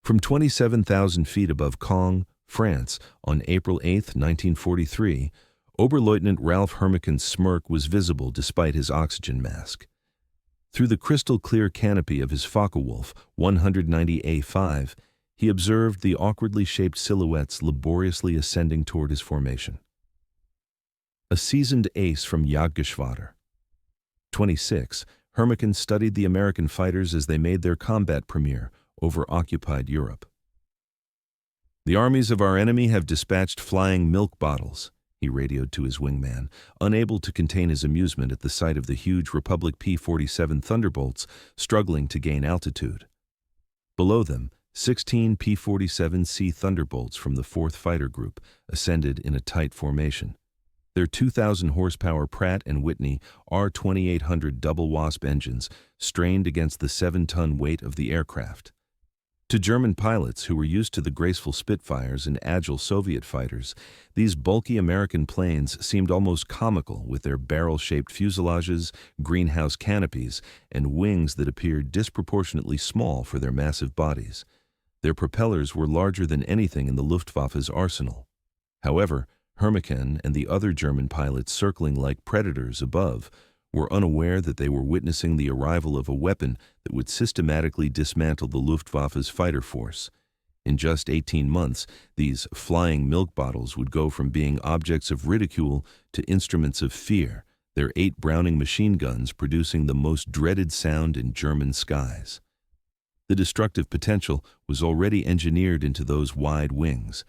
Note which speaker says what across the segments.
Speaker 1: From 27,000 feet above Caen, France, on April 8, 1943, Oberleutnant Ralph Hermiken's smirk was visible despite his oxygen mask. Through the crystal-clear canopy of his Focke-Wulf 190A5, he observed the awkwardly shaped silhouettes laboriously ascending toward his formation. A seasoned ace from Jagdgeschwader. 26, Hermiken studied the American fighters as they made their combat premiere over occupied Europe. "The armies of our enemy have dispatched flying milk bottles," he radioed to his wingman, unable to contain his amusement at the sight of the huge Republic P-47 Thunderbolts struggling to gain altitude. Below them, 16 P-47C Thunderbolts from the 4th Fighter Group ascended in a tight formation. Their 2,000 horsepower Pratt & Whitney R2800 double Wasp engines strained against the 7-ton weight of the aircraft. To German pilots who were used to the graceful Spitfires and agile Soviet fighters, these bulky American planes seemed almost comical with their barrel-shaped fuselages, greenhouse canopies, and wings that appeared disproportionately small for their massive bodies. Their propellers were larger than anything in the Luftwaffe's arsenal. However, Hermiken and the other German pilots circling like predators above were unaware that they were witnessing the arrival of a weapon that would systematically dismantle the Luftwaffe's fighter force. In just 18 months, these flying milk bottles would go from being objects of ridicule to instruments of fear, their 8 Browning machine guns producing the most dreaded sound in German skies. The destructive potential was already engineered into those wide wings.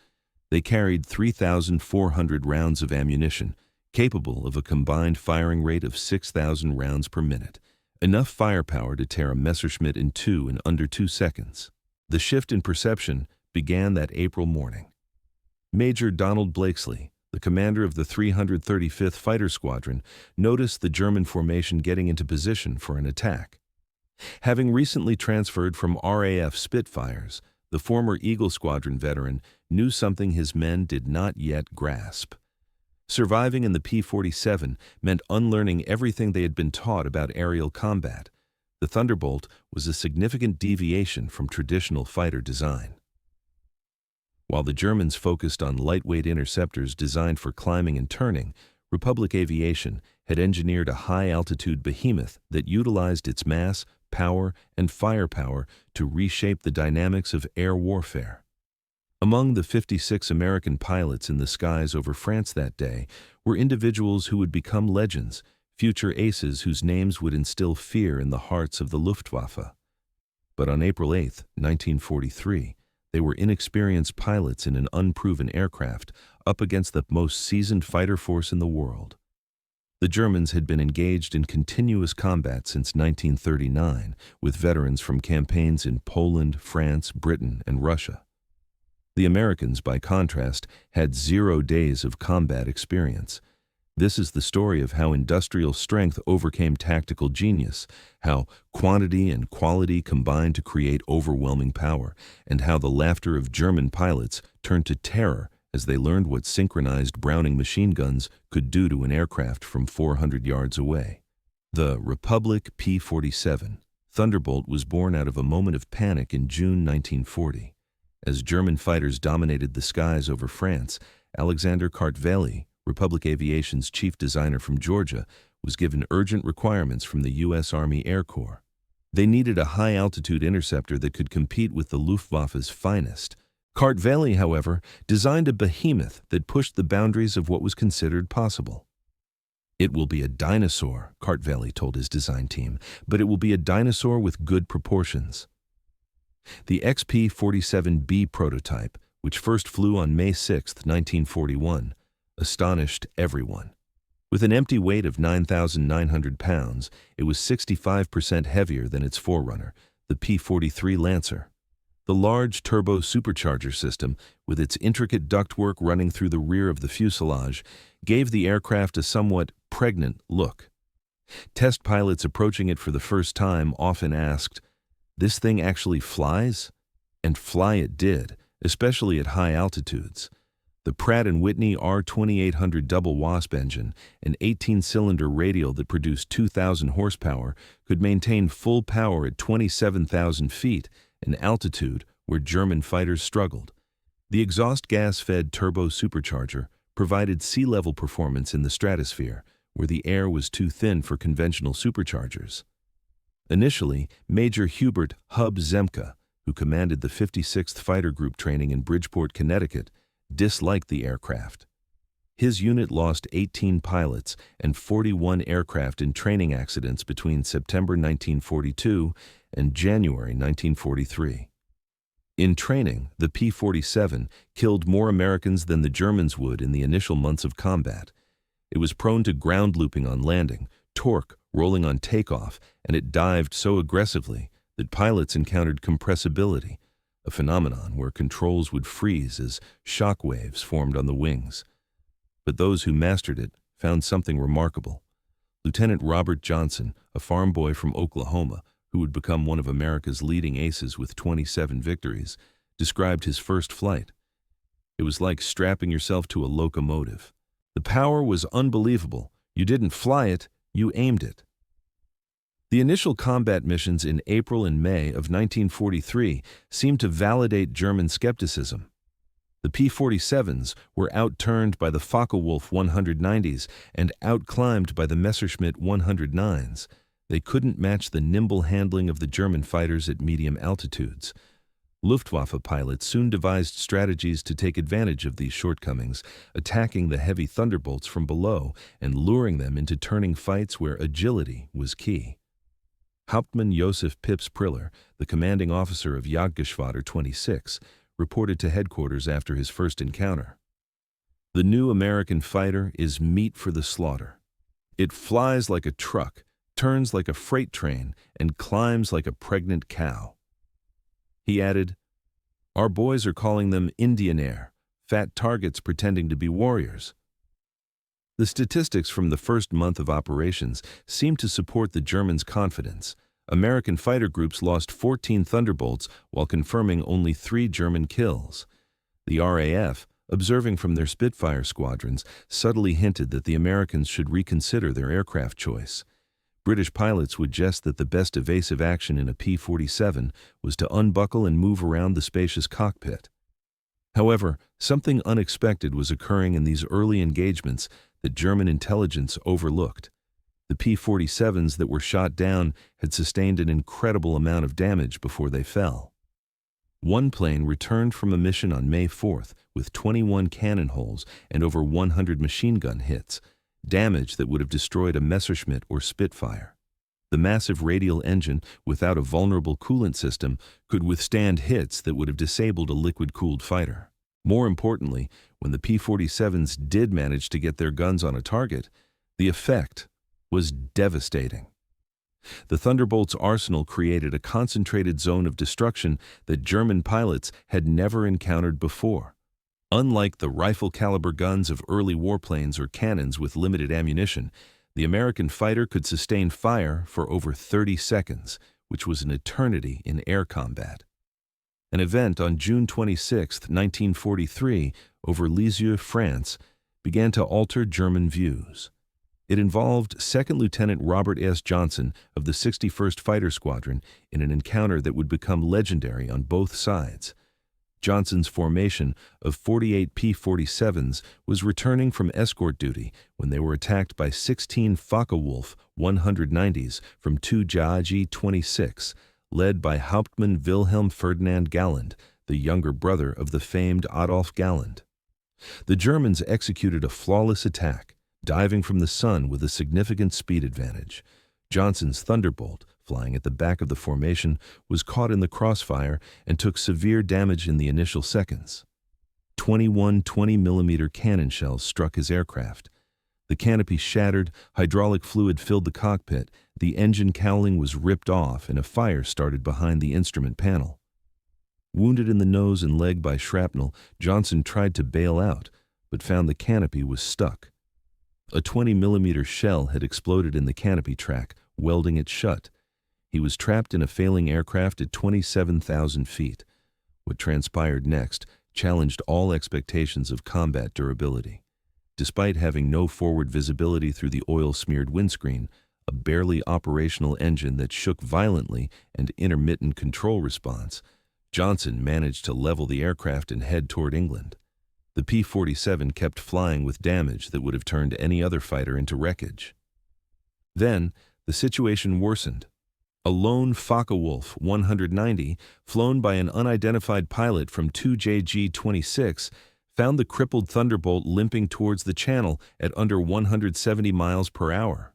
Speaker 1: They carried 3,400 rounds of ammunition, capable of a combined firing rate of 6,000 rounds per minute, enough firepower to tear a Messerschmitt in two in under 2 seconds. The shift in perception began that April morning. Major Donald Blakesley, the commander of the 335th Fighter Squadron, noticed the German formation getting into position for an attack. Having recently transferred from RAF Spitfires, the former Eagle Squadron veteran knew something his men did not yet grasp. Surviving in the P-47 meant unlearning everything they had been taught about aerial combat. The Thunderbolt was a significant deviation from traditional fighter design. While the Germans focused on lightweight interceptors designed for climbing and turning, Republic Aviation had engineered a high-altitude behemoth that utilized its mass, power, and firepower to reshape the dynamics of air warfare. Among the 56 American pilots in the skies over France that day were individuals who would become legends, future aces whose names would instill fear in the hearts of the Luftwaffe. But on April 8, 1943, they were inexperienced pilots in an unproven aircraft up against the most seasoned fighter force in the world. The Germans had been engaged in continuous combat since 1939, with veterans from campaigns in Poland, France, Britain, and Russia. The Americans, by contrast, had 0 days of combat experience. This is the story of how industrial strength overcame tactical genius, how quantity and quality combined to create overwhelming power, and how the laughter of German pilots turned to terror as they learned what synchronized Browning machine guns could do to an aircraft from 400 yards away. The Republic P-47 Thunderbolt was born out of a moment of panic in June 1940. As German fighters dominated the skies over France, Alexander Kartveli, Republic Aviation's chief designer from Georgia, was given urgent requirements from the U.S. Army Air Corps. They needed a high-altitude interceptor that could compete with the Luftwaffe's finest. Kartveli, however, designed a behemoth that pushed the boundaries of what was considered possible. "It will be a dinosaur," Kartveli told his design team, "but it will be a dinosaur with good proportions." The XP-47B prototype, which first flew on May 6, 1941, astonished everyone. With an empty weight of 9,900 pounds, it was 65% heavier than its forerunner, the P-43 Lancer. The large turbo supercharger system, with its intricate ductwork running through the rear of the fuselage, gave the aircraft a somewhat pregnant look. Test pilots approaching it for the first time often asked, "This thing actually flies?" And fly it did, especially at high altitudes. The Pratt & Whitney R2800 double Wasp engine, an 18-cylinder radial that produced 2,000 horsepower, could maintain full power at 27,000 feet, an altitude where German fighters struggled. The exhaust gas-fed turbo supercharger provided sea-level performance in the stratosphere, where the air was too thin for conventional superchargers. Initially, Major Hubert "Hub" Zemke, who commanded the 56th Fighter Group training in Bridgeport, Connecticut, disliked the aircraft. His unit lost 18 pilots and 41 aircraft in training accidents between September 1942 and January 1943. In training, the P-47 killed more Americans than the Germans would in the initial months of combat. It was prone to ground looping on landing, torque rolling on takeoff, and it dived so aggressively that pilots encountered compressibility, a phenomenon where controls would freeze as shock waves formed on the wings. But those who mastered it found something remarkable. Lieutenant Robert Johnson, a farm boy from Oklahoma, who would become one of America's leading aces with 27 victories, described his first flight. It was like strapping yourself to a locomotive. The power was unbelievable. You didn't fly it, you aimed it. The initial combat missions in April and May of 1943 seemed to validate German skepticism. The P-47s were outturned by the Focke-Wulf 190s and outclimbed by the Messerschmitt 109s. They couldn't match the nimble handling of the German fighters at medium altitudes. Luftwaffe pilots soon devised strategies to take advantage of these shortcomings, attacking the heavy Thunderbolts from below and luring them into turning fights where agility was key. Hauptmann Josef Pips Priller, the commanding officer of Jagdgeschwader 26, reported to headquarters after his first encounter. "The new American fighter is meat for the slaughter. It flies like a truck, turns like a freight train, and climbs like a pregnant cow." He added, "Our boys are calling them Indian Air, fat targets pretending to be warriors." The statistics from the first month of operations seemed to support the Germans' confidence. American fighter groups lost 14 Thunderbolts while confirming only 3 German kills. The RAF, observing from their Spitfire squadrons, subtly hinted that the Americans should reconsider their aircraft choice. British pilots would jest that the best evasive action in a P-47 was to unbuckle and move around the spacious cockpit. However, something unexpected was occurring in these early engagements that German intelligence overlooked. The P-47s that were shot down had sustained an incredible amount of damage before they fell. One plane returned from a mission on May 4th with 21 cannon holes and over 100 machine gun hits, damage that would have destroyed a Messerschmitt or Spitfire. The massive radial engine, without a vulnerable coolant system, could withstand hits that would have disabled a liquid-cooled fighter. More importantly, when the P-47s did manage to get their guns on a target, the effect was devastating. The Thunderbolt's arsenal created a concentrated zone of destruction that German pilots had never encountered before. Unlike the rifle-caliber guns of early warplanes or cannons with limited ammunition, the American fighter could sustain fire for over 30 seconds, which was an eternity in air combat. An event on June 26, 1943, over Lisieux, France, began to alter German views. It involved 2nd Lieutenant Robert S. Johnson of the 61st Fighter Squadron in an encounter that would become legendary on both sides. Johnson's formation of 48 P-47s was returning from escort duty when they were attacked by 16 Focke-Wulf 190s from 2 JAG-26, led by Hauptmann Wilhelm Ferdinand Galland, the younger brother of the famed Adolf Galland. The Germans executed a flawless attack, diving from the sun with a significant speed advantage. Johnson's Thunderbolt, flying at the back of the formation, was caught in the crossfire and took severe damage in the initial seconds. 21 20mm cannon shells struck his aircraft. The canopy shattered, hydraulic fluid filled the cockpit, the engine cowling was ripped off, and a fire started behind the instrument panel. Wounded in the nose and leg by shrapnel, Johnson tried to bail out, but found the canopy was stuck. A 20mm shell had exploded in the canopy track, welding it shut. He was trapped in a failing aircraft at 27,000 feet. What transpired next challenged all expectations of combat durability. Despite having no forward visibility through the oil-smeared windscreen, a barely operational engine that shook violently, and intermittent control response, Johnson managed to level the aircraft and head toward England. The P-47 kept flying with damage that would have turned any other fighter into wreckage. Then, the situation worsened. A lone Focke-Wulf 190, flown by an unidentified pilot from 2JG-26, found the crippled Thunderbolt limping towards the Channel at under 170 miles per hour.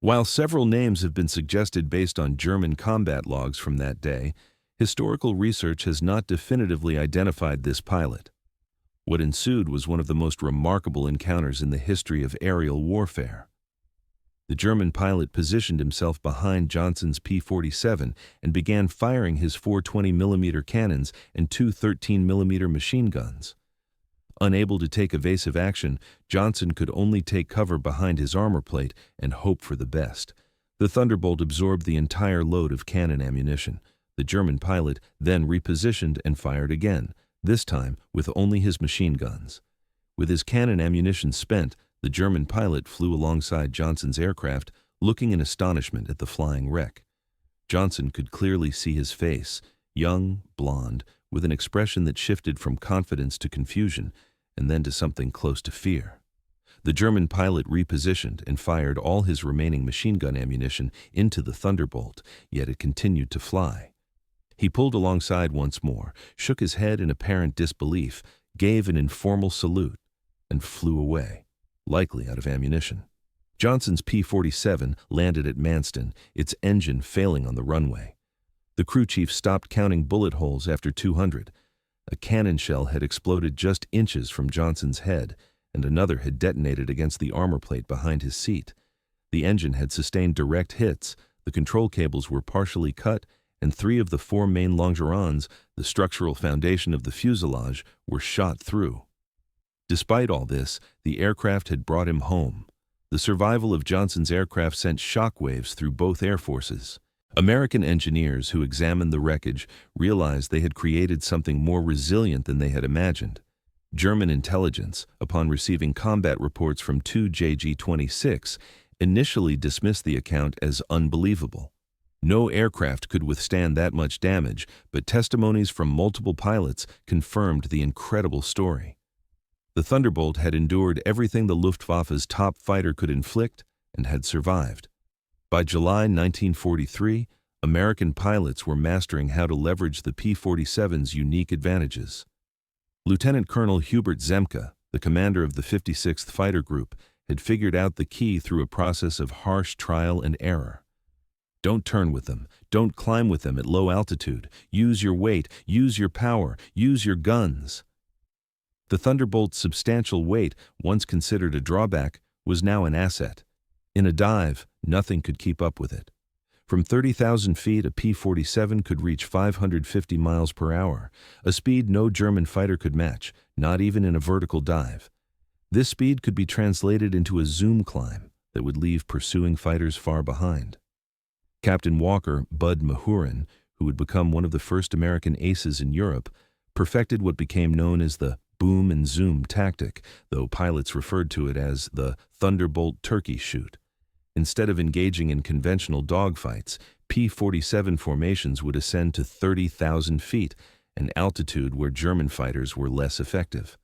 Speaker 1: While several names have been suggested based on German combat logs from that day, historical research has not definitively identified this pilot. What ensued was one of the most remarkable encounters in the history of aerial warfare. The German pilot positioned himself behind Johnson's P-47 and began firing his 4 20mm cannons and 2 13mm machine guns. Unable to take evasive action, Johnson could only take cover behind his armor plate and hope for the best. The Thunderbolt absorbed the entire load of cannon ammunition. The German pilot then repositioned and fired again, this time with only his machine guns. With his cannon ammunition spent, the German pilot flew alongside Johnson's aircraft, looking in astonishment at the flying wreck. Johnson could clearly see his face, young, blond, with an expression that shifted from confidence to confusion, and then to something close to fear. The German pilot repositioned and fired all his remaining machine gun ammunition into the Thunderbolt, yet it continued to fly. He pulled alongside once more, shook his head in apparent disbelief, gave an informal salute, and flew away, likely out of ammunition. Johnson's P-47 landed at Manston, its engine failing on the runway. The crew chief stopped counting bullet holes after 200. A cannon shell had exploded just inches from Johnson's head, and another had detonated against the armor plate behind his seat. The engine had sustained direct hits, the control cables were partially cut, and 3 of the 4 main longerons, the structural foundation of the fuselage, were shot through. Despite all this, the aircraft had brought him home. The survival of Johnson's aircraft sent shockwaves through both air forces. American engineers who examined the wreckage realized they had created something more resilient than they had imagined. German intelligence, upon receiving combat reports from 2JG-26, initially dismissed the account as unbelievable. No aircraft could withstand that much damage, but testimonies from multiple pilots confirmed the incredible story. The Thunderbolt had endured everything the Luftwaffe's top fighter could inflict and had survived. By July 1943, American pilots were mastering how to leverage the P-47's unique advantages. Lieutenant Colonel Hubert Zemke, the commander of the 56th Fighter Group, had figured out the key through a process of harsh trial and error. Don't turn with them. Don't climb with them at low altitude. Use your weight. Use your power. Use your guns. The Thunderbolt's substantial weight, once considered a drawback, was now an asset. In a dive, nothing could keep up with it. From 30,000 feet, a P-47 could reach 550 miles per hour, a speed no German fighter could match, not even in a vertical dive. This speed could be translated into a zoom climb that would leave pursuing fighters far behind. Captain Walker Bud Mahurin, who would become one of the first American aces in Europe, perfected what became known as the boom and zoom tactic, though pilots referred to it as the Thunderbolt turkey shoot. Instead of engaging in conventional dogfights, P-47 formations would ascend to 30,000 feet, an altitude where German fighters were less effective.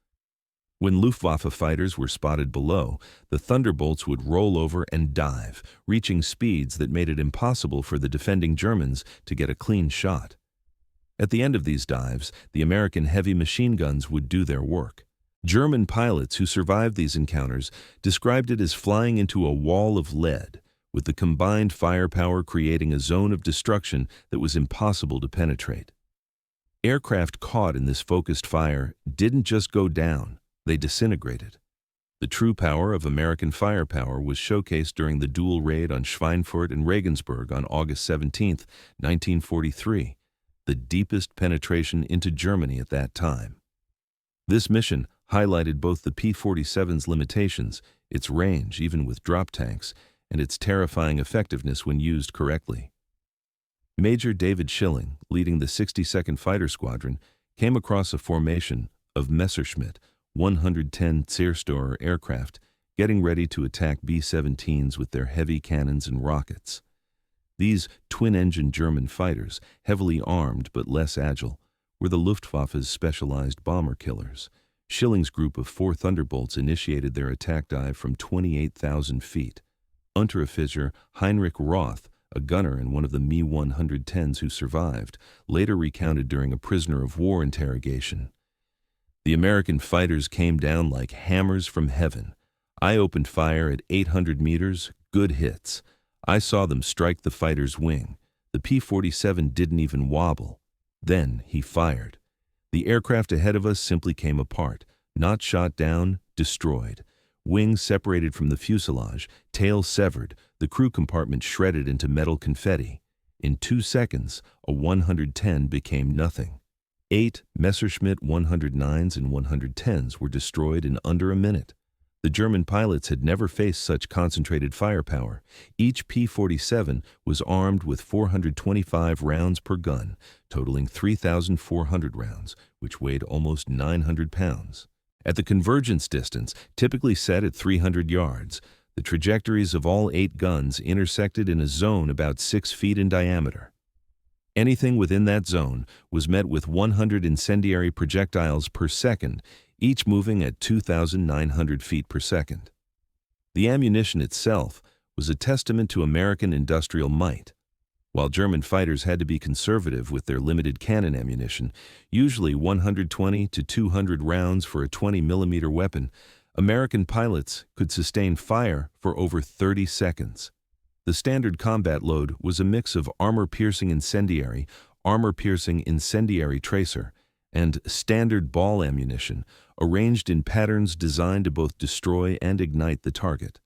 Speaker 1: When Luftwaffe fighters were spotted below, the Thunderbolts would roll over and dive, reaching speeds that made it impossible for the defending Germans to get a clean shot. At the end of these dives, the American heavy machine guns would do their work. German pilots who survived these encounters described it as flying into a wall of lead, with the combined firepower creating a zone of destruction that was impossible to penetrate. Aircraft caught in this focused fire didn't just go down, they disintegrated. The true power of American firepower was showcased during the dual raid on Schweinfurt and Regensburg on August 17, 1943, the deepest penetration into Germany at that time. This mission highlighted both the P-47's limitations, its range even with drop tanks, and its terrifying effectiveness when used correctly. Major David Schilling, leading the 62nd Fighter Squadron, came across a formation of Messerschmitt 110 Zerstörer aircraft getting ready to attack B-17s with their heavy cannons and rockets. These twin-engine German fighters, heavily armed but less agile, were the Luftwaffe's specialized bomber killers. Schilling's group of 4 Thunderbolts initiated their attack dive from 28,000 feet. Unteroffizier Heinrich Roth, a gunner in one of the Me-110s who survived, later recounted during a prisoner-of-war interrogation. "The American fighters came down like hammers from heaven. I opened fire at 800 meters, good hits. I saw them strike the fighter's wing. The P-47 didn't even wobble. Then he fired. The aircraft ahead of us simply came apart, not shot down, destroyed. Wings separated from the fuselage, tail severed, the crew compartment shredded into metal confetti. In 2 seconds, a 110 became nothing. 8 Messerschmitt 109s and 110s were destroyed in under a minute. The German pilots had never faced such concentrated firepower. Each P-47 was armed with 425 rounds per gun, totaling 3,400 rounds, which weighed almost 900 pounds. At the convergence distance, typically set at 300 yards, the trajectories of all 8 guns intersected in a zone about 6 feet in diameter. Anything within that zone was met with 100 incendiary projectiles per second, each moving at 2,900 feet per second. The ammunition itself was a testament to American industrial might. While German fighters had to be conservative with their limited cannon ammunition, usually 120 to 200 rounds for a 20mm weapon, American pilots could sustain fire for over 30 seconds. The standard combat load was a mix of armor-piercing incendiary tracer, and standard ball ammunition, arranged in patterns designed to both destroy and ignite the target.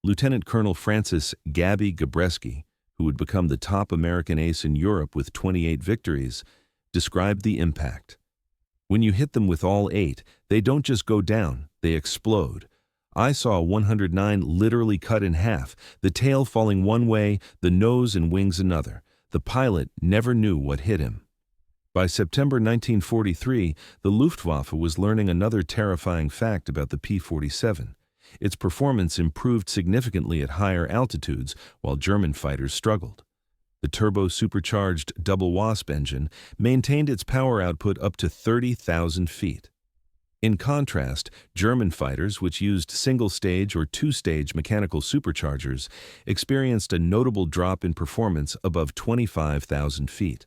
Speaker 1: Lieutenant Colonel Francis "Gabby" Gabreski, who would become the top American ace in Europe with 28 victories, described the impact. "When you hit them with all 8, they don't just go down, they explode. I saw a 109 literally cut in half, the tail falling one way, the nose and wings another. The pilot never knew what hit him." By September 1943, the Luftwaffe was learning another terrifying fact about the P-47. Its performance improved significantly at higher altitudes while German fighters struggled. The turbo-supercharged double Wasp engine maintained its power output up to 30,000 feet. In contrast, German fighters, which used single-stage or two-stage mechanical superchargers, experienced a notable drop in performance above 25,000 feet.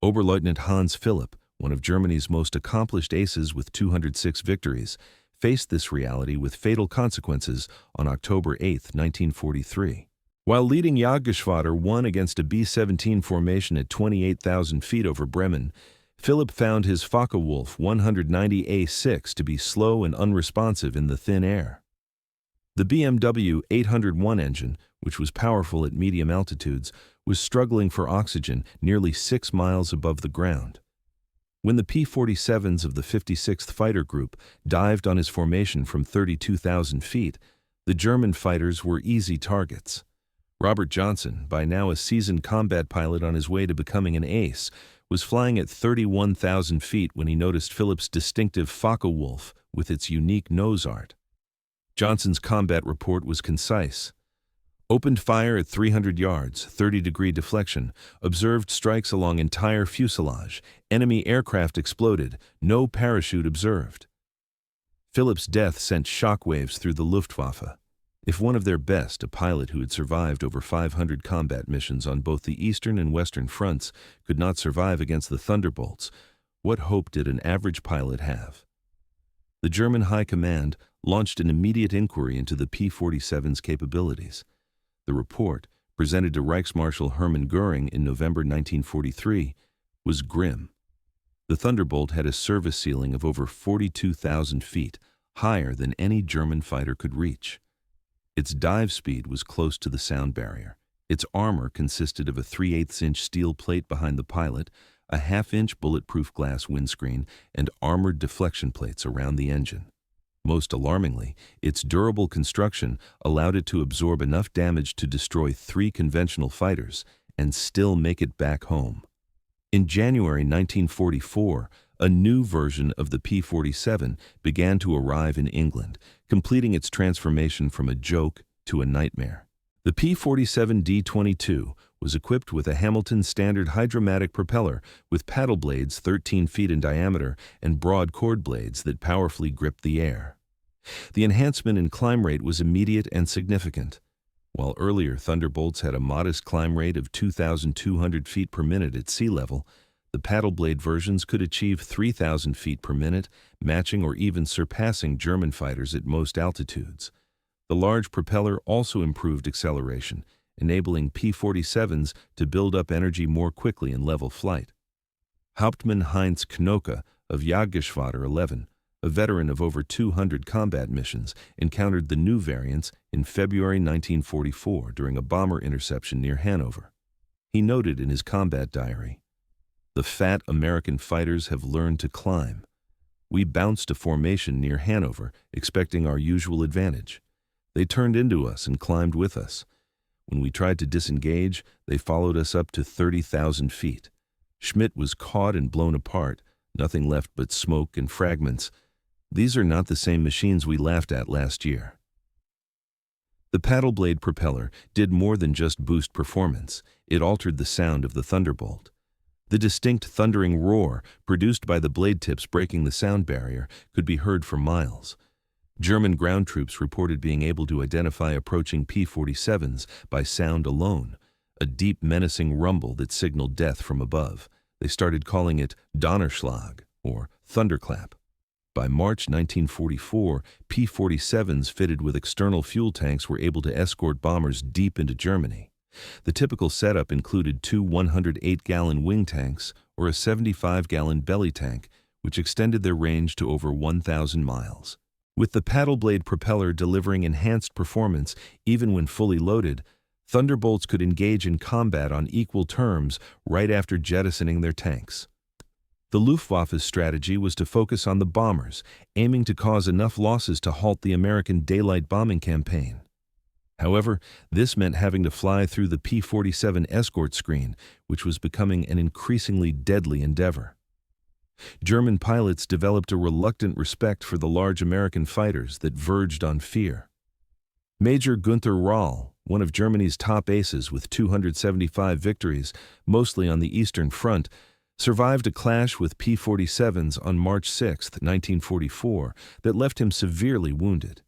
Speaker 1: Oberleutnant Hans Philipp, one of Germany's most accomplished aces with 206 victories, faced this reality with fatal consequences on October 8, 1943. While leading Jagdgeschwader 1 against a B-17 formation at 28,000 feet over Bremen, Philipp found his Focke-Wulf 190A6 to be slow and unresponsive in the thin air. The BMW 801 engine, which was powerful at medium altitudes, was struggling for oxygen nearly 6 miles above the ground. When the P-47s of the 56th Fighter Group dived on his formation from 32,000 feet, the German fighters were easy targets. Robert Johnson, by now a seasoned combat pilot on his way to becoming an ace, was flying at 31,000 feet when he noticed Philipp's distinctive Focke-Wulf with its unique nose art. Johnson's combat report was concise. Opened fire at 300 yards, 30-degree deflection, observed strikes along entire fuselage, enemy aircraft exploded, no parachute observed. Philipp's death sent shockwaves through the Luftwaffe. If one of their best, a pilot who had survived over 500 combat missions on both the Eastern and Western fronts, could not survive against the Thunderbolts, what hope did an average pilot have? The German High Command launched an immediate inquiry into the P-47's capabilities. The report, presented to Reichsmarshal Hermann Göring in November 1943, was grim. The Thunderbolt had a service ceiling of over 42,000 feet, higher than any German fighter could reach. Its dive speed was close to the sound barrier. Its armor consisted of a 3/8-inch steel plate behind the pilot, a 1/2-inch bulletproof glass windscreen, and armored deflection plates around the engine. Most alarmingly, its durable construction allowed it to absorb enough damage to destroy 3 conventional fighters and still make it back home. In January 1944, a new version of the P-47 began to arrive in England, completing its transformation from a joke to a nightmare. The P-47D-22 was equipped with a Hamilton standard hydromatic propeller with paddle blades 13 feet in diameter and broad chord blades that powerfully gripped the air. The enhancement in climb rate was immediate and significant. While earlier Thunderbolts had a modest climb rate of 2,200 feet per minute at sea level, the paddle blade versions could achieve 3,000 feet per minute, matching or even surpassing German fighters at most altitudes. The large propeller also improved acceleration, enabling P-47s to build up energy more quickly in level flight. Hauptmann Heinz Knoke of Jagdgeschwader 11, a veteran of over 200 combat missions, encountered the new variants in February 1944 during a bomber interception near Hanover. He noted in his combat diary, "The fat American fighters have learned to climb. We bounced a formation near Hanover, expecting our usual advantage. They turned into us and climbed with us. When we tried to disengage, they followed us up to 30,000 feet. Schmitt was caught and blown apart, nothing left but smoke and fragments. These are not the same machines we laughed at last year." The paddle blade propeller did more than just boost performance. It altered the sound of the Thunderbolt. The distinct thundering roar produced by the blade tips breaking the sound barrier could be heard for miles. German ground troops reported being able to identify approaching P-47s by sound alone, a deep menacing rumble that signaled death from above. They started calling it Donnerschlag, or thunderclap. By March 1944, P-47s fitted with external fuel tanks were able to escort bombers deep into Germany. The typical setup included two 108-gallon wing tanks or a 75-gallon belly tank, which extended their range to over 1,000 miles. With the paddle blade propeller delivering enhanced performance even when fully loaded, Thunderbolts could engage in combat on equal terms right after jettisoning their tanks. The Luftwaffe's strategy was to focus on the bombers, aiming to cause enough losses to halt the American daylight bombing campaign. However, this meant having to fly through the P-47 escort screen, which was becoming an increasingly deadly endeavor. German pilots developed a reluctant respect for the large American fighters that verged on fear. Major Günther Röhl, one of Germany's top aces with 275 victories, mostly on the Eastern Front, survived a clash with P-47s on March 6, 1944, that left him severely wounded.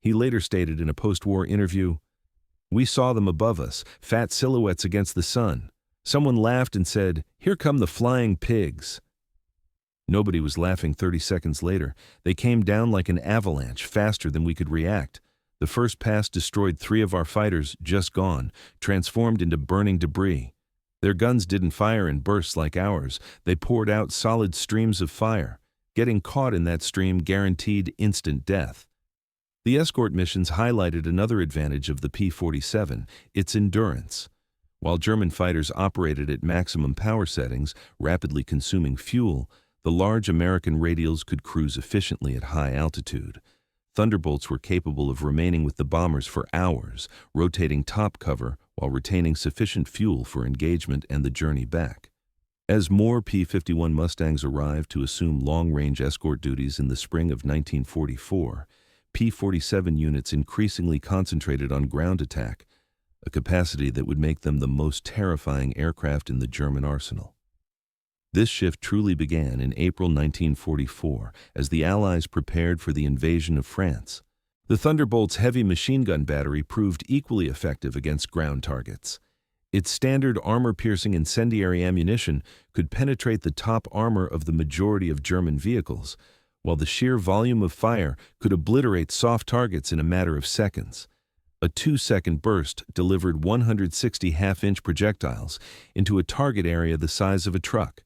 Speaker 1: He later stated in a post-war interview, "We saw them above us, fat silhouettes against the sun. Someone laughed and said, 'Here come the flying pigs.' Nobody was laughing 30 seconds later. They came down like an avalanche, faster than we could react. The first pass destroyed 3 of our fighters, just gone, transformed into burning debris. Their guns didn't fire in bursts like ours. They poured out solid streams of fire. Getting caught in that stream guaranteed instant death." The escort missions highlighted another advantage of the P-47, its endurance. While German fighters operated at maximum power settings, rapidly consuming fuel, the large American radials could cruise efficiently at high altitude. Thunderbolts were capable of remaining with the bombers for hours, rotating top cover while retaining sufficient fuel for engagement and the journey back. As more P-51 Mustangs arrived to assume long-range escort duties in the spring of 1944, P-47 units increasingly concentrated on ground attack, a capacity that would make them the most terrifying aircraft in the German arsenal. This shift truly began in April 1944 as the Allies prepared for the invasion of France. The Thunderbolt's heavy machine gun battery proved equally effective against ground targets. Its standard armor-piercing incendiary ammunition could penetrate the top armor of the majority of German vehicles, while the sheer volume of fire could obliterate soft targets in a matter of seconds. A 2-second burst delivered 160 half-inch projectiles into a target area the size of a truck.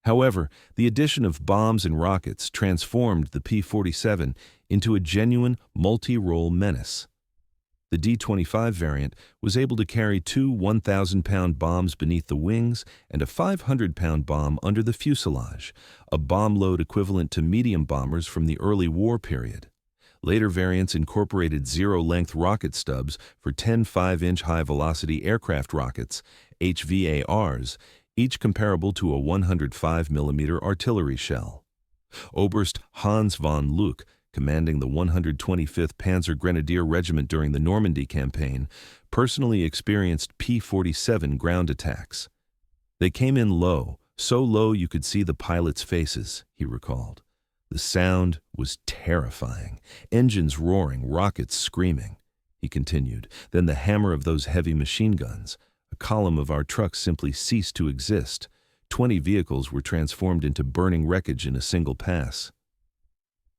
Speaker 1: However, the addition of bombs and rockets transformed the P-47 into a genuine multi-role menace. The D-25 variant was able to carry 2 1,000-pound bombs beneath the wings and a 500-pound bomb under the fuselage, a bomb load equivalent to medium bombers from the early war period. Later variants incorporated zero-length rocket stubs for 10 5-inch high-velocity aircraft rockets, HVARs, each comparable to a 105 mm artillery shell. Oberst Hans von Luck, commanding the 125th Panzer Grenadier Regiment during the Normandy campaign, personally experienced P-47 ground attacks. They came in low, so low you could see the pilots' faces, he recalled. The sound was terrifying, engines roaring, rockets screaming. He continued, then the hammer of those heavy machine guns. A column of our trucks simply ceased to exist. 20 vehicles were transformed into burning wreckage in a single pass.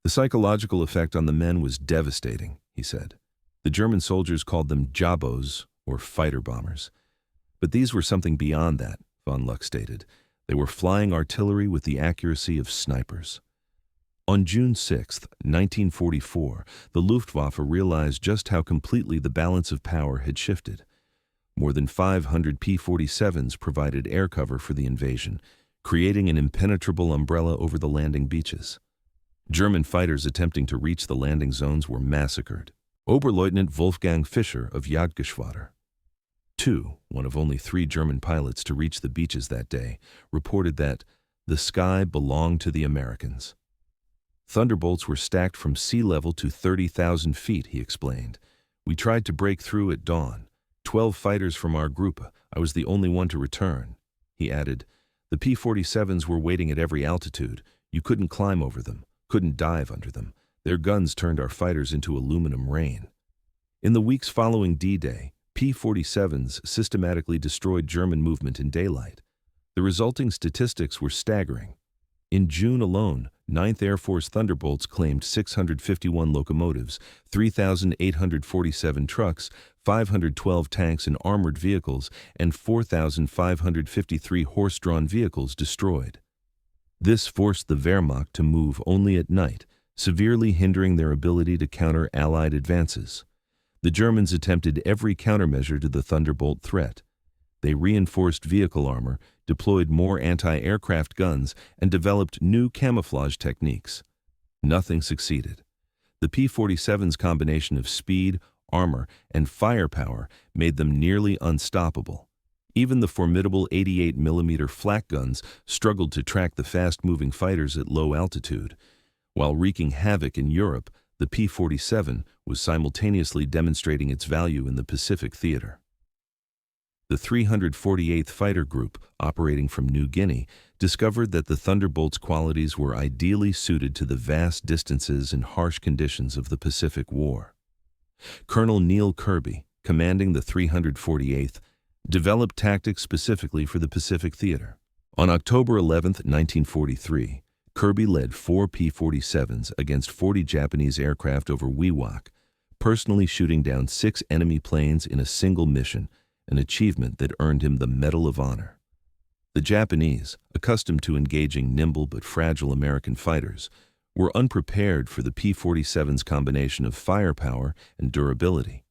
Speaker 1: The psychological effect on the men was devastating, he said. The German soldiers called them Jabos, or fighter bombers. But these were something beyond that, von Luck stated. They were flying artillery with the accuracy of snipers. On June 6, 1944, the Luftwaffe realized just how completely the balance of power had shifted. More than 500 P-47s provided air cover for the invasion, creating an impenetrable umbrella over the landing beaches. German fighters attempting to reach the landing zones were massacred. Oberleutnant Wolfgang Fischer of Jagdgeschwader, one of only 3 German pilots to reach the beaches that day, reported that the sky belonged to the Americans. Thunderbolts were stacked from sea level to 30,000 feet, he explained. We tried to break through at dawn. 12 fighters from our group. I was the only one to return. He added, the P-47s were waiting at every altitude. You couldn't climb over them, couldn't dive under them. Their guns turned our fighters into aluminum rain. In the weeks following D-Day, P-47s systematically destroyed German movement in daylight. The resulting statistics were staggering. In June alone, 9th Air Force Thunderbolts claimed 651 locomotives, 3,847 trucks, 512 tanks and armored vehicles, and 4,553 horse-drawn vehicles destroyed. This forced the Wehrmacht to move only at night, severely hindering their ability to counter Allied advances. The Germans attempted every countermeasure to the Thunderbolt threat. They reinforced vehicle armor, deployed more anti-aircraft guns, and developed new camouflage techniques. Nothing succeeded. The P-47's combination of speed, armor, and firepower made them nearly unstoppable. Even the formidable 88mm flak guns struggled to track the fast-moving fighters at low altitude. While wreaking havoc in Europe, the P-47 was simultaneously demonstrating its value in the Pacific theater. The 348th Fighter Group, operating from New Guinea, discovered that the Thunderbolt's qualities were ideally suited to the vast distances and harsh conditions of the Pacific War. Colonel Neil Kirby, commanding the 348th, developed tactics specifically for the Pacific theater. On October 11, 1943, Kirby led 4 P-47s against 40 Japanese aircraft over Wewak, personally shooting down 6 enemy planes in a single mission, an achievement that earned him the Medal of Honor. The Japanese, accustomed to engaging nimble but fragile American fighters, were unprepared for the P-47's combination of firepower and durability.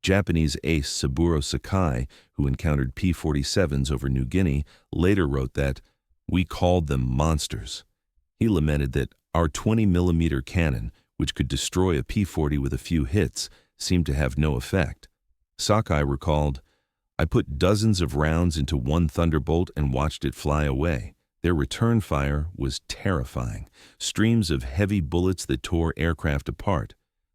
Speaker 1: Japanese ace Saburo Sakai, who encountered P-47s over New Guinea, later wrote that, "We called them monsters." He lamented that our 20mm cannon, which could destroy a P-40 with a few hits, seemed to have no effect. Sakai recalled, "I put dozens of rounds into one Thunderbolt and watched it fly away. Their return fire was terrifying, streams of heavy bullets that tore aircraft apart.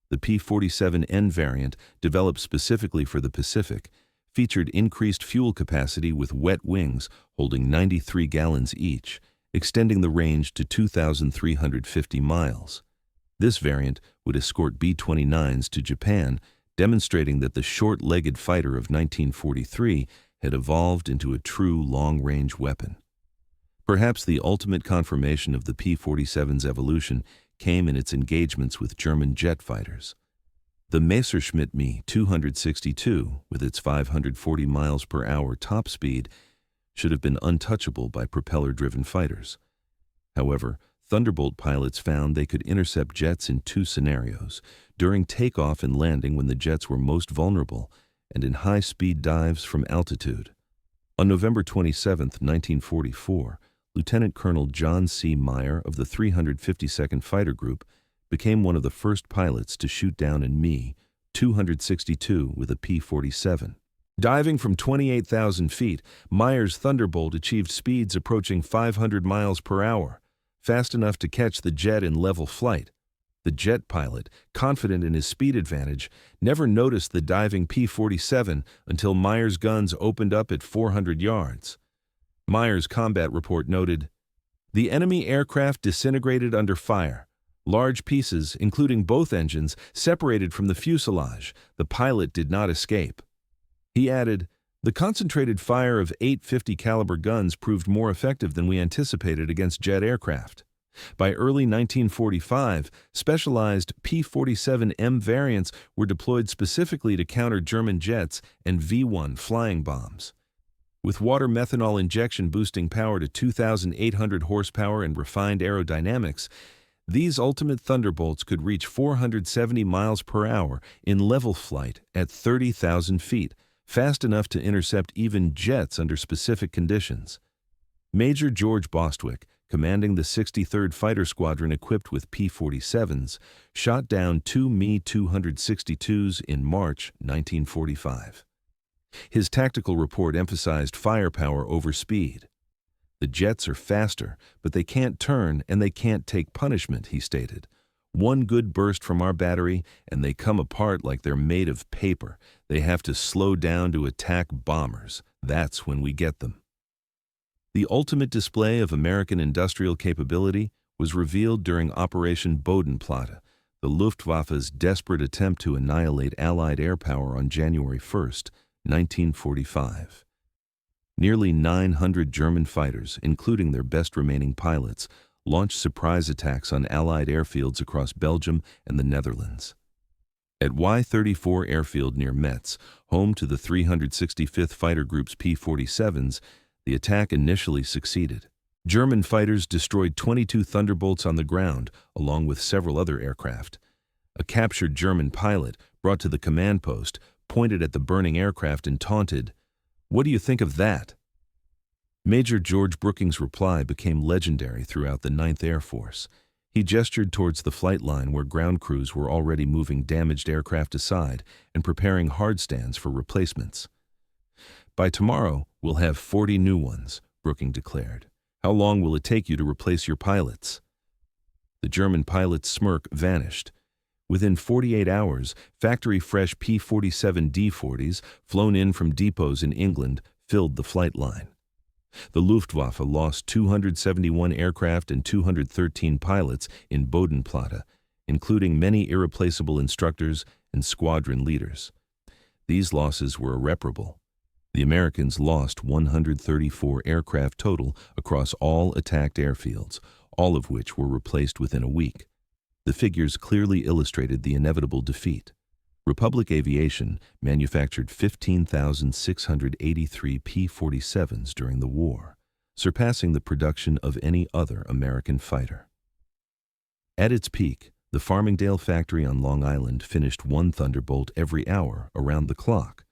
Speaker 1: The P-47N variant, developed specifically for the Pacific, featured increased fuel capacity with wet wings holding 93 gallons each, extending the range to 2,350 miles. This variant would escort B-29s to Japan, demonstrating that the short-legged fighter of 1943 had evolved into a true long-range weapon. Perhaps the ultimate confirmation of the P-47's evolution came in its engagements with German jet fighters. The Messerschmitt Me-262, with its 540 miles per hour top speed, should have been untouchable by propeller-driven fighters. However, Thunderbolt pilots found they could intercept jets in 2 scenarios: during takeoff and landing when the jets were most vulnerable, and in high-speed dives from altitude. On November 27, 1944, Lieutenant Colonel John C. Meyer of the 352nd Fighter Group became one of the first pilots to shoot down an Me-262 with a P-47. Diving from 28,000 feet, Meyer's Thunderbolt achieved speeds approaching 500 miles per hour, fast enough to catch the jet in level flight. The jet pilot, confident in his speed advantage, never noticed the diving P-47 until Meyer's guns opened up at 400 yards. Meyer's combat report noted, "The enemy aircraft disintegrated under fire. Large pieces, including both engines, separated from the fuselage. The pilot did not escape." He added, "The concentrated fire of 850 caliber guns proved more effective than we anticipated against jet aircraft." By early 1945, specialized P-47M variants were deployed specifically to counter German jets and V-1 flying bombs. With water methanol injection boosting power to 2,800 horsepower and refined aerodynamics, these ultimate Thunderbolts could reach 470 miles per hour in level flight at 30,000 feet, fast enough to intercept even jets under specific conditions. Major George Bostwick, commanding the 63rd Fighter Squadron equipped with P-47s, shot down two Me-262s in March 1945. His tactical report emphasized firepower over speed. "The jets are faster, but they can't turn and they can't take punishment," he stated. "One good burst from our battery and they come apart like they're made of paper. They have to slow down to attack bombers. That's when we get them." The ultimate display of American industrial capability was revealed during Operation Bodenplatte, the Luftwaffe's desperate attempt to annihilate Allied air power on January 1, 1945. Nearly 900 German fighters, including their best remaining pilots, launched surprise attacks on Allied airfields across Belgium and the Netherlands. At Y-34 Airfield near Metz, home to the 365th Fighter Group's P-47s, the attack initially succeeded. German fighters destroyed 22 Thunderbolts on the ground, along with several other aircraft. A captured German pilot, brought to the command post, pointed at the burning aircraft and taunted, "What do you think of that?" Major George Brooking's reply became legendary throughout the 9th Air Force. He gestured towards the flight line where ground crews were already moving damaged aircraft aside and preparing hard stands for replacements. "By tomorrow, we'll have 40 new ones," Brooking declared. "How long will it take you to replace your pilots?" The German pilot's smirk vanished. Within 48 hours, factory-fresh P-47 D-40s, flown in from depots in England, filled the flight line. The Luftwaffe lost 271 aircraft and 213 pilots in Bodenplatte, including many irreplaceable instructors and squadron leaders. These losses were irreparable. The Americans lost 134 aircraft total across all attacked airfields, all of which were replaced within a week. The figures clearly illustrated the inevitable defeat. Republic Aviation manufactured 15,683 P-47s during the war, surpassing the production of any other American fighter. At its peak, the Farmingdale factory on Long Island finished one Thunderbolt every hour around the clock.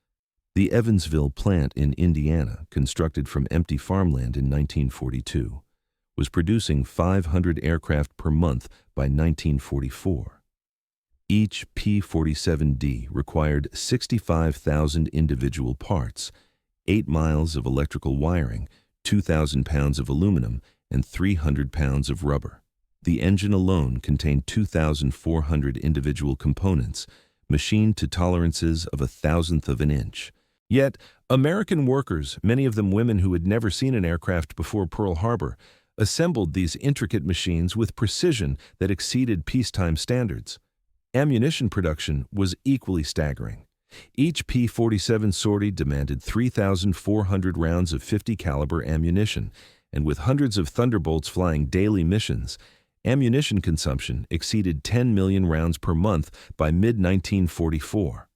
Speaker 1: The Evansville plant in Indiana, constructed from empty farmland in 1942, was producing 500 aircraft per month by 1944. Each P-47D required 65,000 individual parts, 8 miles of electrical wiring, 2,000 pounds of aluminum, and 300 pounds of rubber. The engine alone contained 2,400 individual components, machined to tolerances of 1,000th of an inch. Yet, American workers, many of them women who had never seen an aircraft before Pearl Harbor, assembled these intricate machines with precision that exceeded peacetime standards. Ammunition production was equally staggering. Each P-47 sortie demanded 3,400 rounds of 50 caliber ammunition, and with hundreds of Thunderbolts flying daily missions, ammunition consumption exceeded 10 million rounds per month by mid-1944.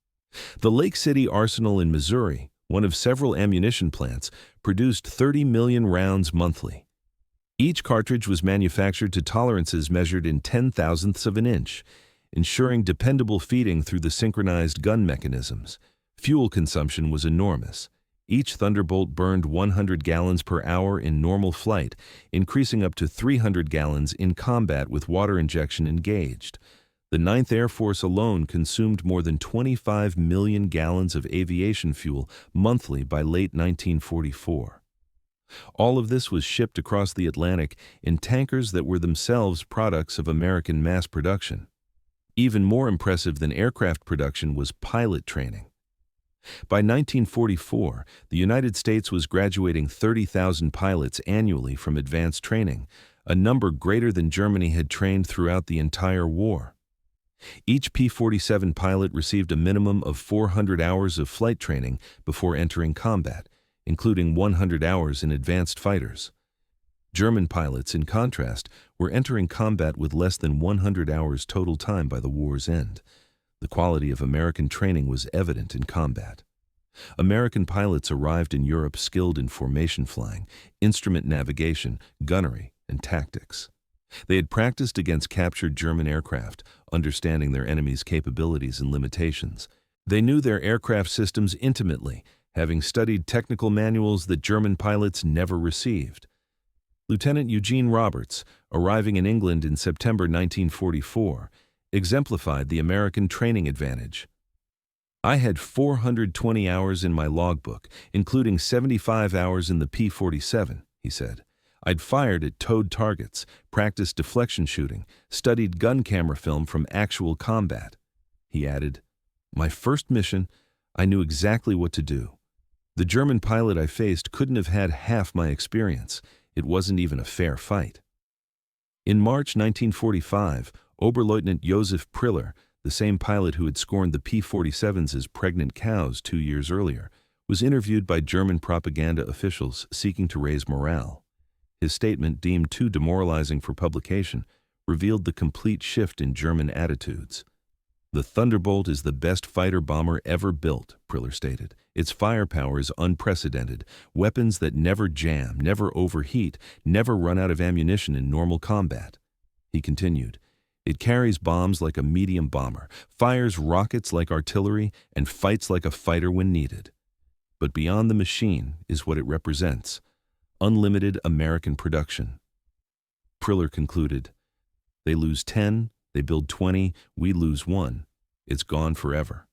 Speaker 1: The Lake City Arsenal in Missouri, one of several ammunition plants, produced 30 million rounds monthly. Each cartridge was manufactured to tolerances measured in 10,000ths of an inch, ensuring dependable feeding through the synchronized gun mechanisms. Fuel consumption was enormous. Each Thunderbolt burned 100 gallons per hour in normal flight, increasing up to 300 gallons in combat with water injection engaged. The 9th Air Force alone consumed more than 25 million gallons of aviation fuel monthly by late 1944. All of this was shipped across the Atlantic in tankers that were themselves products of American mass production. Even more impressive than aircraft production was pilot training. By 1944, the United States was graduating 30,000 pilots annually from advanced training, a number greater than Germany had trained throughout the entire war. Each P-47 pilot received a minimum of 400 hours of flight training before entering combat, including 100 hours in advanced fighters. German pilots, in contrast, were entering combat with less than 100 hours total time by the war's end. The quality of American training was evident in combat. American pilots arrived in Europe skilled in formation flying, instrument navigation, gunnery, and tactics. They had practiced against captured German aircraft, understanding their enemy's capabilities and limitations. They knew their aircraft systems intimately, having studied technical manuals that German pilots never received. Lieutenant Eugene Roberts, arriving in England in September 1944, exemplified the American training advantage. "I had 420 hours in my logbook, including 75 hours in the P-47, he said. "I'd fired at towed targets, practiced deflection shooting, studied gun camera film from actual combat." He added, "My first mission, I knew exactly what to do. The German pilot I faced couldn't have had half my experience. It wasn't even a fair fight." In March 1945, Oberleutnant Josef Priller, the same pilot who had scorned the P-47s as pregnant cows 2 years earlier, was interviewed by German propaganda officials seeking to raise morale. His statement, deemed too demoralizing for publication, revealed the complete shift in German attitudes. "The Thunderbolt is the best fighter bomber ever built," Priller stated. "Its firepower is unprecedented. Weapons that never jam, never overheat, never run out of ammunition in normal combat." He continued, "It carries bombs like a medium bomber, fires rockets like artillery, and fights like a fighter when needed. But beyond the machine is what it represents: unlimited American production." Priller concluded, "They lose 10, they build 20, we lose 1. It's gone forever.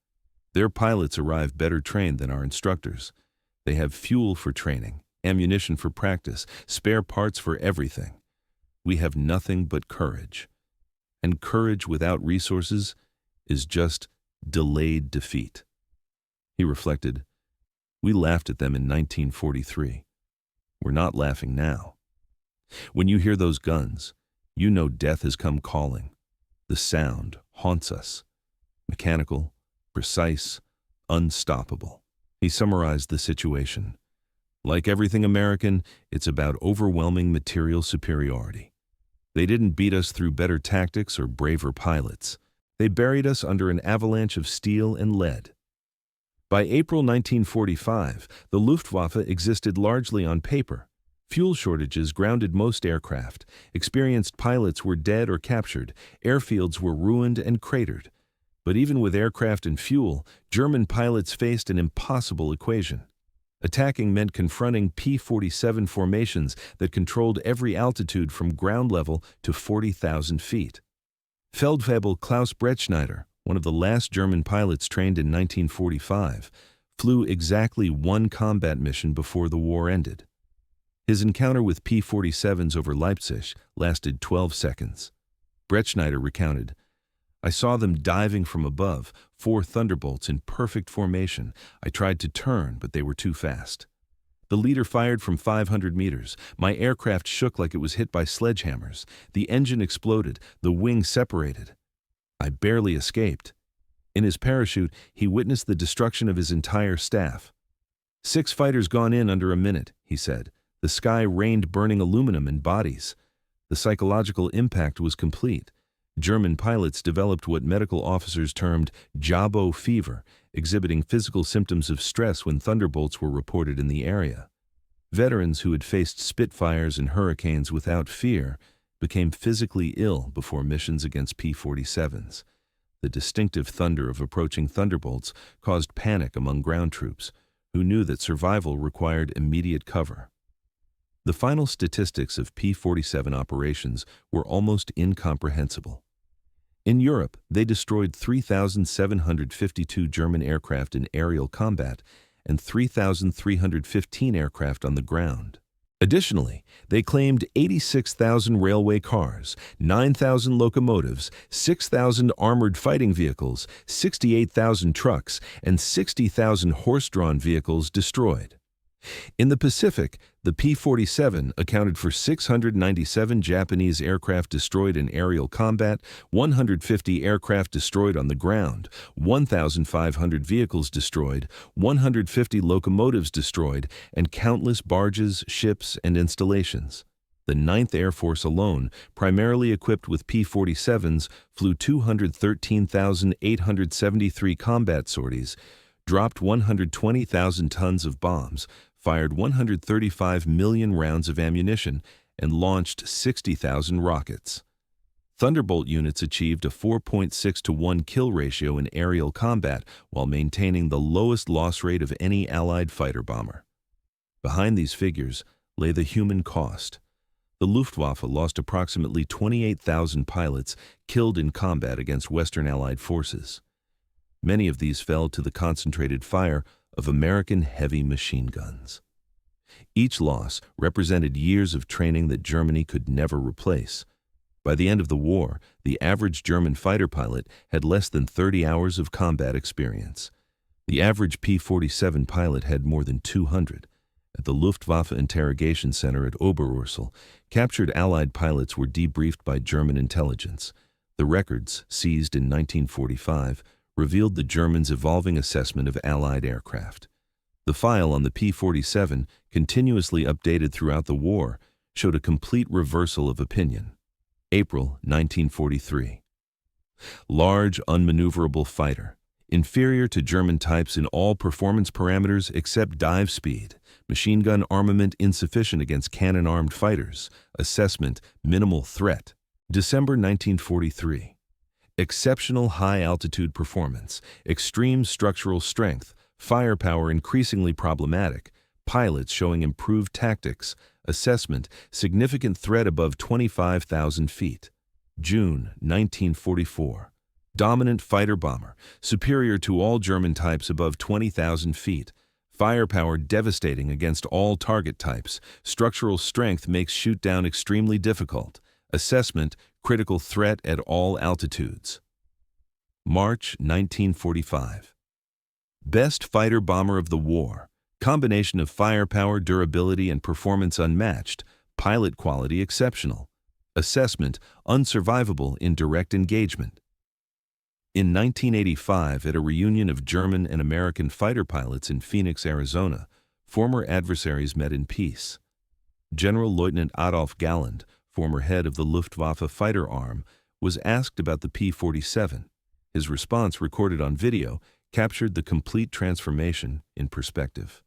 Speaker 1: Their pilots arrive better trained than our instructors. They have fuel for training, ammunition for practice, spare parts for everything. We have nothing but courage. And courage without resources is just delayed defeat." He reflected, "We laughed at them in 1943. We're not laughing now. When you hear those guns, you know death has come calling. The sound haunts us. Mechanical, precise, unstoppable." He summarized the situation. "Like everything American, it's about overwhelming material superiority. They didn't beat us through better tactics or braver pilots. They buried us under an avalanche of steel and lead." By April 1945, the Luftwaffe existed largely on paper. Fuel shortages grounded most aircraft. Experienced pilots were dead or captured. Airfields were ruined and cratered. But even with aircraft and fuel, German pilots faced an impossible equation. Attacking meant confronting P-47 formations that controlled every altitude from ground level to 40,000 feet. Feldwebel Klaus Brettschneider, one of the last German pilots trained in 1945, flew exactly one combat mission before the war ended. His encounter with P-47s over Leipzig lasted 12 seconds. Brettschneider recounted, "I saw them diving from above, 4 Thunderbolts in perfect formation. I tried to turn, but they were too fast. The leader fired from 500 meters. My aircraft shook like it was hit by sledgehammers. The engine exploded. The wing separated. I barely escaped." In his parachute, he witnessed the destruction of his entire staff. "6 fighters gone in under a minute," he said. "The sky rained burning aluminum and bodies." The psychological impact was complete. German pilots developed what medical officers termed Jabo fever, exhibiting physical symptoms of stress when Thunderbolts were reported in the area. Veterans who had faced Spitfires and Hurricanes without fear became physically ill before missions against P-47s. The distinctive thunder of approaching Thunderbolts caused panic among ground troops, who knew that survival required immediate cover. The final statistics of P-47 operations were almost incomprehensible. In Europe, they destroyed 3,752 German aircraft in aerial combat and 3,315 aircraft on the ground. Additionally, they claimed 86,000 railway cars, 9,000 locomotives, 6,000 armored fighting vehicles, 68,000 trucks, and 60,000 horse-drawn vehicles destroyed. In the Pacific, the P-47 accounted for 697 Japanese aircraft destroyed in aerial combat, 150 aircraft destroyed on the ground, 1,500 vehicles destroyed, 150 locomotives destroyed, and countless barges, ships, and installations. The 9th Air Force alone, primarily equipped with P-47s, flew 213,873 combat sorties, dropped 120,000 tons of bombs, fired 135 million rounds of ammunition, and launched 60,000 rockets. Thunderbolt units achieved a 4.6 to 1 kill ratio in aerial combat while maintaining the lowest loss rate of any Allied fighter bomber. Behind these figures lay the human cost. The Luftwaffe lost approximately 28,000 pilots killed in combat against Western Allied forces. Many of these fell to the concentrated fire of American heavy machine guns. Each loss represented years of training that Germany could never replace. By the end of the war, the average German fighter pilot had less than 30 hours of combat experience. The average P-47 pilot had more than 200. At the Luftwaffe Interrogation Center at Oberursel, captured Allied pilots were debriefed by German intelligence. The records, seized in 1945, revealed the Germans' evolving assessment of Allied aircraft. The file on the P-47, continuously updated throughout the war, showed a complete reversal of opinion. April 1943. Large, unmaneuverable fighter. Inferior to German types in all performance parameters except dive speed. Machine gun armament insufficient against cannon-armed fighters. Assessment, minimal threat. December 1943. Exceptional high-altitude performance, extreme structural strength, firepower increasingly problematic, pilots showing improved tactics, assessment, significant threat above 25,000 feet. June 1944. Dominant fighter bomber, superior to all German types above 20,000 feet. Firepower devastating against all target types. Structural strength makes shoot-down extremely difficult. Assessment, critical threat at all altitudes. March 1945. Best fighter bomber of the war. Combination of firepower, durability, and performance unmatched. Pilot quality exceptional. Assessment, unsurvivable in direct engagement. In 1985, at a reunion of German and American fighter pilots in Phoenix, Arizona, former adversaries met in peace. General Lieutenant Adolf Galland, former head of the Luftwaffe fighter arm, was asked about the P-47. His response, recorded on video, captured the complete transformation in perspective.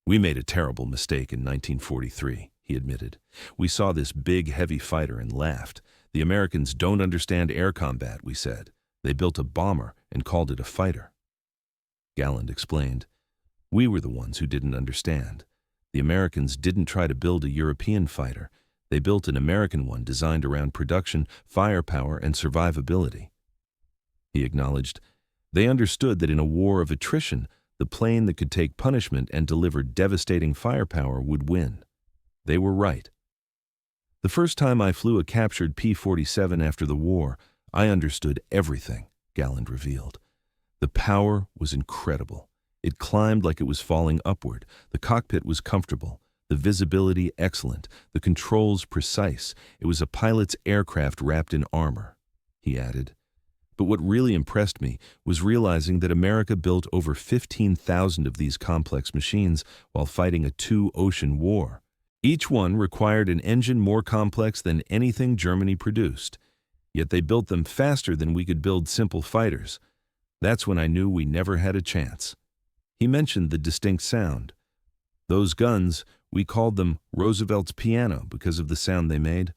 Speaker 1: "We made a terrible mistake in 1943, he admitted. "We saw this big, heavy fighter and laughed. The Americans don't understand air combat, we said. They built a bomber and called it a fighter." Galland explained, "We were the ones who didn't understand. The Americans didn't try to build a European fighter. They built an American one designed around production, firepower, and survivability." He acknowledged, "They understood that in a war of attrition, the plane that could take punishment and deliver devastating firepower would win. They were right." "The first time I flew a captured P-47 after the war, I understood everything," Galland revealed. "The power was incredible. It climbed like it was falling upward. The cockpit was comfortable. The visibility excellent, the controls precise. It was a pilot's aircraft wrapped in armor," he added. "But what really impressed me was realizing that America built over 15,000 of these complex machines while fighting a two-ocean war. Each one required an engine more complex than anything Germany produced. Yet they built them faster than we could build simple fighters. That's when I knew we never had a chance." He mentioned the distinct sound. "Those guns, we called them Roosevelt's piano because of the sound they made.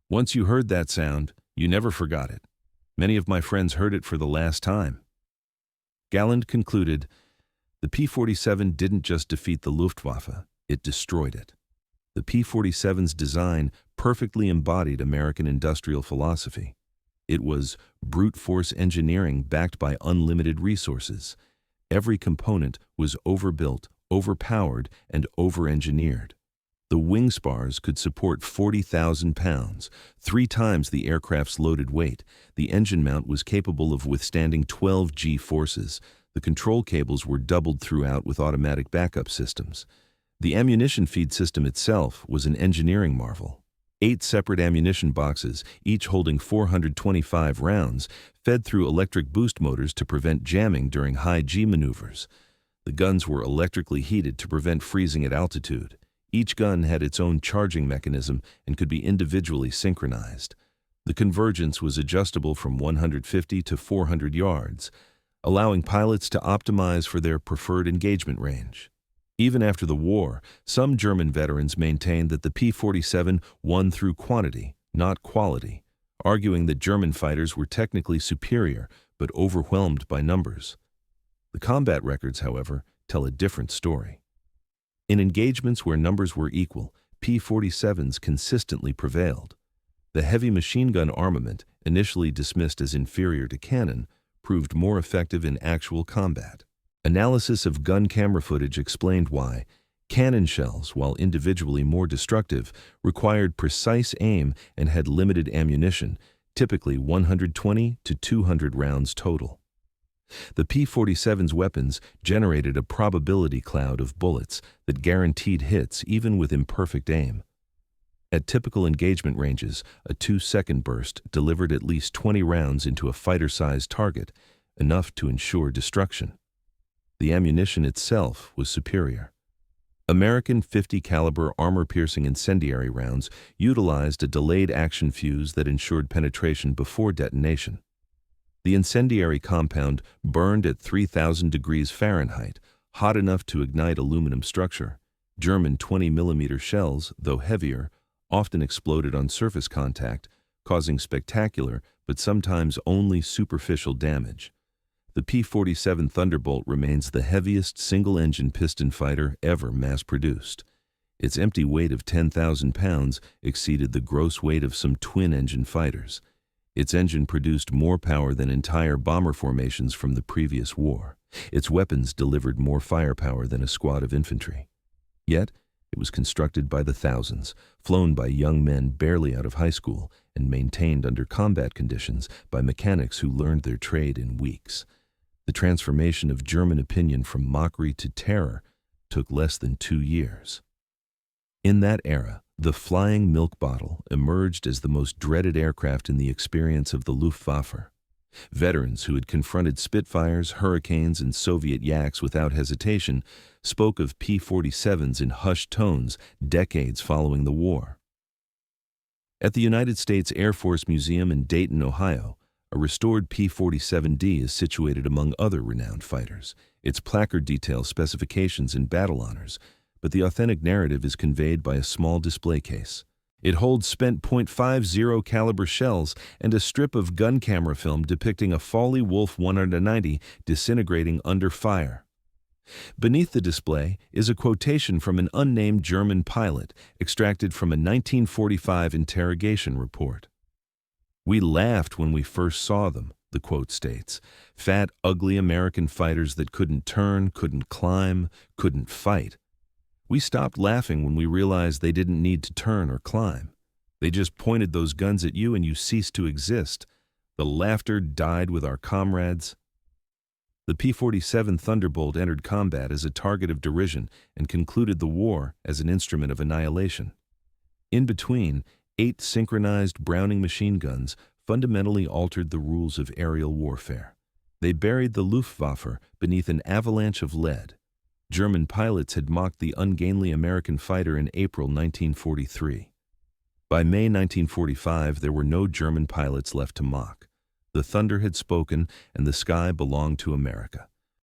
Speaker 1: Once you heard that sound, you never forgot it. Many of my friends heard it for the last time." Galland concluded, "The P-47 didn't just defeat the Luftwaffe, it destroyed it." The P-47's design perfectly embodied American industrial philosophy. It was brute force engineering backed by unlimited resources. Every component was overbuilt, overpowered, and over-engineered. The wing spars could support 40,000 pounds, 3 times the aircraft's loaded weight. The engine mount was capable of withstanding 12 G-forces. The control cables were doubled throughout with automatic backup systems. The ammunition feed system itself was an engineering marvel. 8 separate ammunition boxes, each holding 425 rounds, fed through electric boost motors to prevent jamming during high G maneuvers. The guns were electrically heated to prevent freezing at altitude. Each gun had its own charging mechanism and could be individually synchronized. The convergence was adjustable from 150 to 400 yards, allowing pilots to optimize for their preferred engagement range. Even after the war, some German veterans maintained that the P-47 won through quantity, not quality, arguing that German fighters were technically superior but overwhelmed by numbers. The combat records, however, tell a different story. In engagements where numbers were equal, P-47s consistently prevailed. The heavy machine gun armament, initially dismissed as inferior to cannon, proved more effective in actual combat. Analysis of gun camera footage explained why. Cannon shells, while individually more destructive, required precise aim and had limited ammunition, typically 120 to 200 rounds total. The P-47's weapons generated a probability cloud of bullets that guaranteed hits even with imperfect aim. At typical engagement ranges, a 2-second burst delivered at least 20 rounds into a fighter-sized target, enough to ensure destruction. The ammunition itself was superior. American .50 caliber armor-piercing incendiary rounds utilized a delayed action fuse that ensured penetration before detonation. The incendiary compound burned at 3,000 degrees Fahrenheit, hot enough to ignite aluminum structure. German 20mm shells, though heavier, often exploded on surface contact, causing spectacular but sometimes only superficial damage. The P-47 Thunderbolt remains the heaviest single-engine piston fighter ever mass-produced. Its empty weight of 10,000 pounds exceeded the gross weight of some twin-engine fighters. Its engine produced more power than entire bomber formations from the previous war. Its weapons delivered more firepower than a squad of infantry. Yet, it was constructed by the thousands, flown by young men barely out of high school, and maintained under combat conditions by mechanics who learned their trade in weeks. The transformation of German opinion from mockery to terror took less than 2 years. In that era, the flying milk bottle emerged as the most dreaded aircraft in the experience of the Luftwaffe. Veterans who had confronted Spitfires, Hurricanes, and Soviet Yaks without hesitation spoke of P-47s in hushed tones decades following the war. At the United States Air Force Museum in Dayton, Ohio, a restored P-47D is situated among other renowned fighters. Its placard details specifications and battle honors, but the authentic narrative is conveyed by a small display case. It holds spent .50 caliber shells and a strip of gun camera film depicting a Folly Wolf 190 disintegrating under fire. Beneath the display is a quotation from an unnamed German pilot extracted from a 1945 interrogation report. "We laughed when we first saw them," the quote states. "Fat, ugly American fighters that couldn't turn, couldn't climb, couldn't fight. We stopped laughing when we realized they didn't need to turn or climb. They just pointed those guns at you and you ceased to exist. The laughter died with our comrades." The P-47 Thunderbolt entered combat as a target of derision and concluded the war as an instrument of annihilation. In between, 8 synchronized Browning machine guns fundamentally altered the rules of aerial warfare. They buried the Luftwaffe beneath an avalanche of lead. German pilots had mocked the ungainly American fighter in April 1943. By May 1945, there were no German pilots left to mock. The thunder had spoken, and the sky belonged to America.